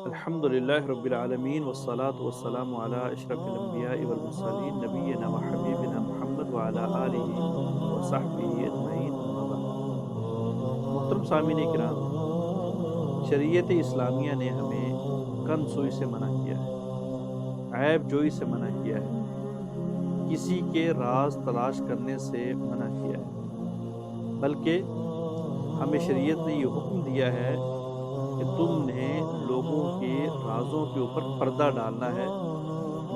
الحمد للہ رب العالمین والصلاة والسلام علی اشرف الانبیاء والمرسلین نبینا و حبیبنا محمد وعلی آلہ وصحبہ اجمعین اما بعد۔ محترم سامعین کرام، شریعت اسلامیہ نے ہمیں کن سوئی سے منع کیا ہے، عیب جوئی سے منع کیا ہے، کسی کے راز تلاش کرنے سے منع کیا ہے، بلکہ ہمیں شریعت نے یہ حکم دیا ہے کہ تم نے لوگوں کے رازوں کے اوپر پردہ ڈالنا ہے،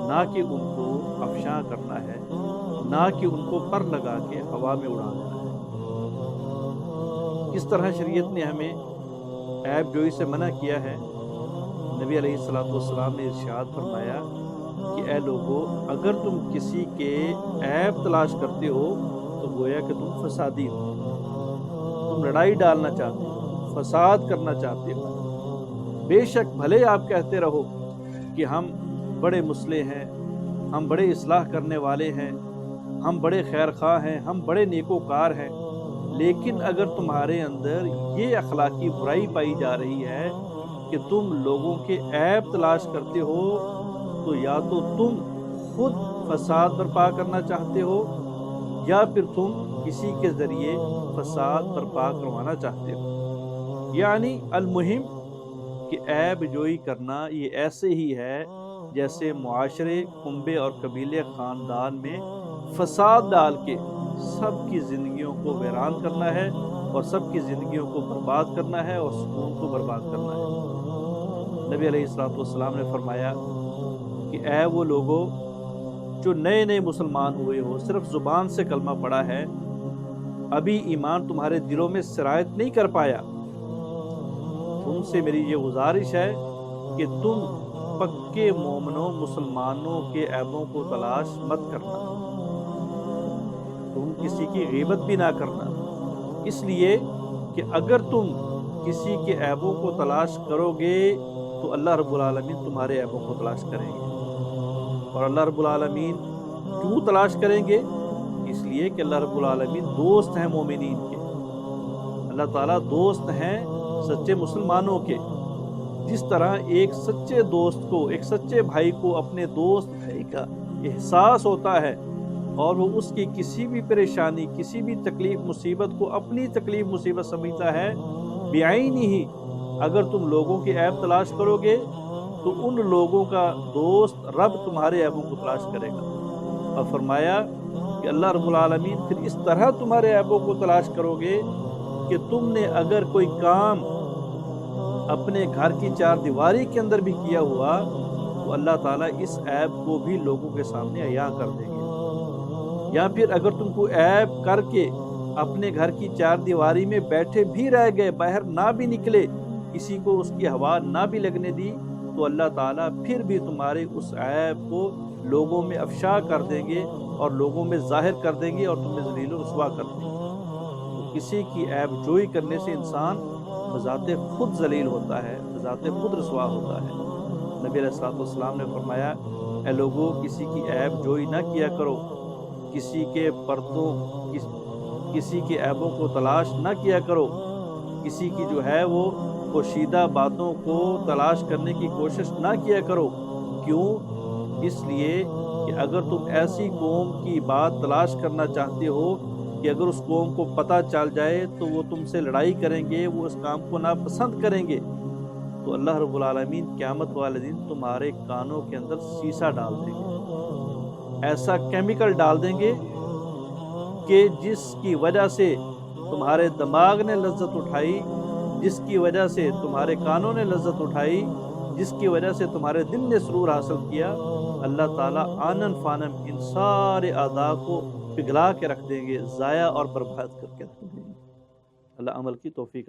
نہ کہ ان کو افشاں کرنا ہے، نہ کہ ان کو پر لگا کے ہوا میں اڑا دینا ہے۔ کس طرح شریعت نے ہمیں عیب جوئی سے منع کیا ہے؟ نبی علیہ السلام نے ارشاد فرمایا کہ اے لوگو، اگر تم کسی کے عیب تلاش کرتے ہو تو گویا کہ تم فسادی ہو، تم لڑائی ڈالنا چاہتے ہو، فساد کرنا چاہتے ہو۔ بے شک بھلے آپ کہتے رہو کہ ہم بڑے مصلح ہیں، ہم بڑے اصلاح کرنے والے ہیں، ہم بڑے خیر خواہ ہیں، ہم بڑے نیکوکار ہیں، لیکن اگر تمہارے اندر یہ اخلاقی برائی پائی جا رہی ہے کہ تم لوگوں کے عیب تلاش کرتے ہو، تو یا تو تم خود فساد برپا کرنا چاہتے ہو یا پھر تم کسی کے ذریعے فساد برپا کروانا چاہتے ہو۔ یعنی المہم کہ عیب جوئی کرنا یہ ایسے ہی ہے جیسے معاشرے، کنبے اور قبیلے خاندان میں فساد ڈال کے سب کی زندگیوں کو ویران کرنا ہے اور سب کی زندگیوں کو برباد کرنا ہے اور سکون کو برباد کرنا ہے۔ نبی علیہ السلام نے فرمایا کہ اے وہ لوگوں جو نئے نئے مسلمان ہوئے ہو، صرف زبان سے کلمہ پڑھا ہے، ابھی ایمان تمہارے دلوں میں سرایت نہیں کر پایا، تم سے میری یہ گزارش ہے کہ تم پکے مومنوں مسلمانوں کے عیبوں کو تلاش مت کرنا، تم کسی کی غیبت بھی نہ کرنا، اس لیے کہ اگر تم کسی کے عیبوں کو تلاش کرو گے تو اللہ رب العالمین تمہارے عیبوں کو تلاش کریں گے۔ اور اللہ رب العالمین کیوں تلاش کریں گے؟ اس لیے کہ اللہ رب العالمین دوست ہیں مومنین کے، اللہ تعالیٰ دوست ہیں سچے مسلمانوں کے۔ جس طرح ایک سچے دوست کو، ایک سچے بھائی کو اپنے دوست بھائی کا احساس ہوتا ہے اور وہ اس کی کسی بھی پریشانی، کسی بھی تکلیف مصیبت کو اپنی تکلیف مصیبت سمجھتا ہے، بعینی ہی اگر تم لوگوں کے عیب تلاش کرو گے تو ان لوگوں کا دوست رب تمہارے عیبوں کو تلاش کرے گا۔ اور فرمایا کہ اللہ رب العالمین پھر اس طرح تمہارے عیبوں کو تلاش کرو گے کہ تم نے اگر کوئی کام اپنے گھر کی چار دیواری کے اندر بھی کیا ہوا تو اللہ تعالیٰ اس عیب کو بھی لوگوں کے سامنے عیاں کر دیں گے۔ یا پھر اگر تم کو عیب کر کے اپنے گھر کی چار دیواری میں بیٹھے بھی رہ گئے، باہر نہ بھی نکلے، کسی کو اس کی ہوا نہ بھی لگنے دی، تو اللہ تعالیٰ پھر بھی تمہارے اس عیب کو لوگوں میں افشا کر دیں گے اور لوگوں میں ظاہر کر دیں گے اور تمہیں ذلیل و رسوا کر دیں گے۔ تو کسی کی عیب جوئی کرنے سے انسان بذات خود ذلیل ہوتا ہے، بذات خود رسوا ہوتا ہے۔ نبی علیہ السلام نے فرمایا اے لوگوں، کسی کی عیب جوئی نہ کیا کرو، کسی کے پردوں، کسی کے عیبوں کو تلاش نہ کیا کرو، کسی کی جو ہے وہ پوشیدہ باتوں کو تلاش کرنے کی کوشش نہ کیا کرو۔ کیوں؟ اس لیے کہ اگر تم ایسی قوم کی بات تلاش کرنا چاہتے ہو کہ اگر اس قوم کو پتہ چل جائے تو وہ تم سے لڑائی کریں گے، وہ اس کام کو ناپسند کریں گے، تو اللہ رب العالمین قیامت والے دن تمہارے کانوں کے اندر سیسا ڈال دیں گے، ایسا کیمیکل ڈال دیں گے کہ جس کی وجہ سے تمہارے دماغ نے لذت اٹھائی، جس کی وجہ سے تمہارے کانوں نے لذت اٹھائی، جس کی وجہ سے تمہارے دل نے سرور حاصل کیا، اللہ تعالیٰ آنن فانن ان سارے اعضاء کو پگھلا کے رکھ دیں گے، ضائع اور برباد کر کے رکھ دیں گے۔ اللہ عمل کی توفیق